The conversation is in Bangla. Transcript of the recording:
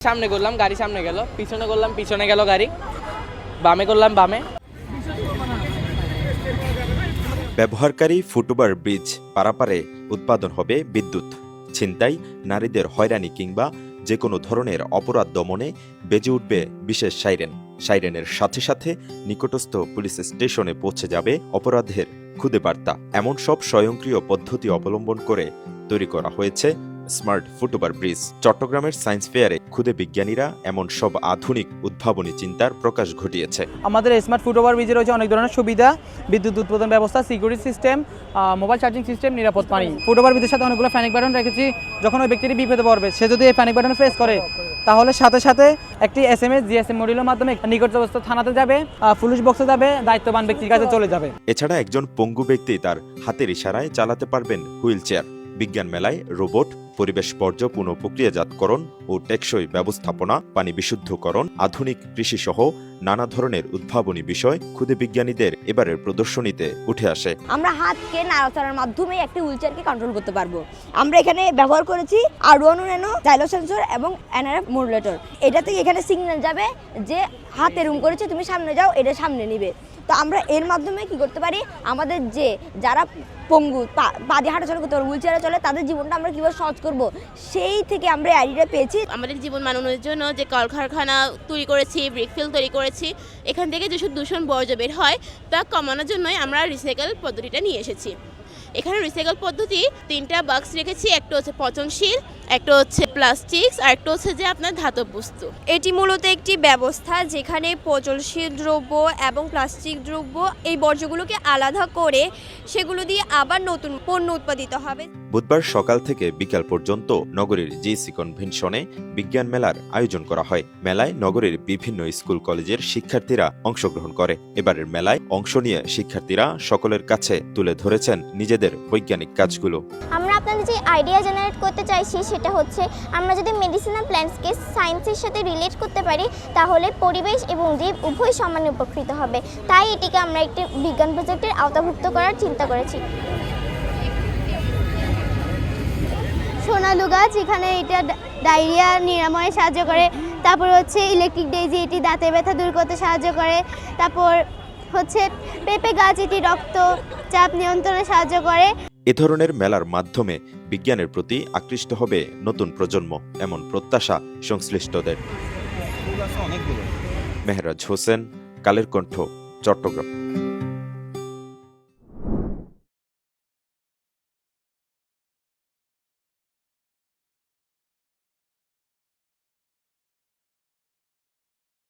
সামনে করলাম গাড়ি সামনে গেল, পিছনে করলাম পিছনে গেল গাড়ি, বামে করলাম বামে। ব্যবহারকারী ফুটওভার ব্রিজ পারাপারে উৎপাদন হবে বিদ্যুৎ। ছিনতাই, নারীদের হয়রানি কিংবা যে কোনো ধরনের অপরাধ দমনে বেজে উঠবে বিশেষ সাইরেন। সাইরেনের সাথে সাথে নিকটস্থ পুলিশ স্টেশনে পৌঁছে যাবে অপরাধের খুদে বার্তা। এমন সব স্বয়ংক্রিয় পদ্ধতি অবলম্বন করে তৈরি করা হয়েছে স্মার্ট ফুটওভার ব্রিজ। চট্টগ্রামের সায়েন্স ফেয়ারে খুদে বিজ্ঞানীরা এমন সব আধুনিক উদ্ভাবনী চিন্তার প্রকাশ ঘটিয়েছে। আমাদের স্মার্ট ফুটওভার ব্রিজে রয়েছে অনেক ধরনের সুবিধা, বিদ্যুৎ উৎপাদন ব্যবস্থা, security system, mobile charging system, নিরাপদ পানি। ফুটওভার ব্রিজের সাথে অনেকগুলো প্যানিক বাটন রেখেছি। যখন ওই ব্যক্তিটি বিপদে পড়বে, সে যদি এই প্যানিক বাটন প্রেস করে, তাহলে সাথে সাথে একটি SMS জিএসএম মডিউলের মাধ্যমে নিকটস্থ থানাতে যাবে, পুলিশ বক্সে যাবে, দায়িত্ববান ব্যক্তির কাছে চলে যাবে। এছাড়া একজন পঙ্গু ব্যক্তি তার হাতের ইশারায় চালাতে পারবেন হুইল চেয়ার। বিজ্ঞান মেলায় রোবট, পরিবেশ বর্জ্য পুনঃপ্রক্রিয়াজাতকরণ ও টেকসই ব্যবস্থাপনা, পানি বিশুদ্ধকরণ, আধুনিক কৃষি সহ নানা ধরনের উদ্ভাবনী বিষয় খুদে বিজ্ঞানীদের এবারের প্রদর্শনীতে উঠে আসে। আমরা হাতকে নাড়াচাড়ার মাধ্যমে একটি হুইলচেয়ারকে কন্ট্রোল করতে পারবো। আমরা এখানে ব্যবহার করেছি আরডুইনো ন্যানো জাইলো সেন্সর এবং NRF মডুলেটর। এটা থেকে এখানে সিগন্যাল যাবে যে হাত এরম করেছে, তুমি সামনে যাও, এটা সামনে নিবে। তো আমরা এর মাধ্যমে কি করতে পারি, আমাদের যে যারা পঙ্গু, পা দিয়ে হাঁটাচলা করতে পারে, হুইল চেয়ারে চলে, তাদের জীবনটা আমরা কীভাবে সহজ করব, সেই থেকে আমরা আইডিয়া পেয়েছি। আমাদের জীবন মানানোর জন্য যে কলকারখানা তৈরি করেছি, ব্রিকফিল তৈরি করেছি, এখান থেকে যেসব দূষণ বর্জ্য বের হয় তা কমানোর জন্যই আমরা রিসাইকেল পদ্ধতিটা নিয়ে এসেছি। এখানে রিসাইকেল পদ্ধতি 3টা বাক্স রেখেছি। একটা হচ্ছে পচনশীল, একটা হচ্ছে প্লাস্টিক্স, আর একটা হচ্ছে যে আপনার ধাতব বস্তু। এটি মূলত একটি ব্যবস্থা যেখানে পচনশীল দ্রব্য এবং প্লাস্টিক দ্রব্য এই বর্জ্যগুলোকে আলাদা করে সেগুলো দিয়ে আবার নতুন পণ্য উৎপাদিত হবে। বুধবার সকাল থেকে বিকাল পর্যন্ত নগরীর জিসি কনভেনশনে বিজ্ঞান মেলার আয়োজন করা হয়। মেলায় নগরীর বিভিন্ন স্কুল কলেজের শিক্ষার্থীরা অংশগ্রহণ করে। এবারের মেলায় অংশ নিয়ে শিক্ষার্থীরা সকলের কাছে তুলে ধরেছেন নিজেদের বৈজ্ঞানিক কাজগুলো। আমরা আপনাদের যে আইডিয়া জেনারেট করতে চাইছি সেটা হচ্ছে, আমরা যদি মেডিসিনাল প্ল্যান্টসকে সায়েন্সের সাথে রিলেট করতে পারি, তাহলে পরিবেশ এবং জীব উভয় সমানে উপকৃত হবে। তাই এটিকে আমরা একটি বিজ্ঞান প্রজেক্টের আওতাভুক্ত করার চিন্তা করেছি। সোনালু গাছ, এখানে এটা ডায়রিয়া নিরাময়ে সাহায্য করে। তারপর হচ্ছে ইলেকট্রিক ডেইজি, এটি দাঁতের ব্যথা দূর করতে সাহায্য করে। তারপর হচ্ছে পেঁপে গাছ, এটি রক্তচাপ নিয়ন্ত্রণে সাহায্য করে। এ ধরনের মেলার মাধ্যমে বিজ্ঞানের প্রতি আকৃষ্ট হবে নতুন প্রজন্ম, এমন প্রত্যাশা সংশ্লিষ্টদের। মেহরাজ হোসেন, কালের কণ্ঠ, চট্টগ্রাম।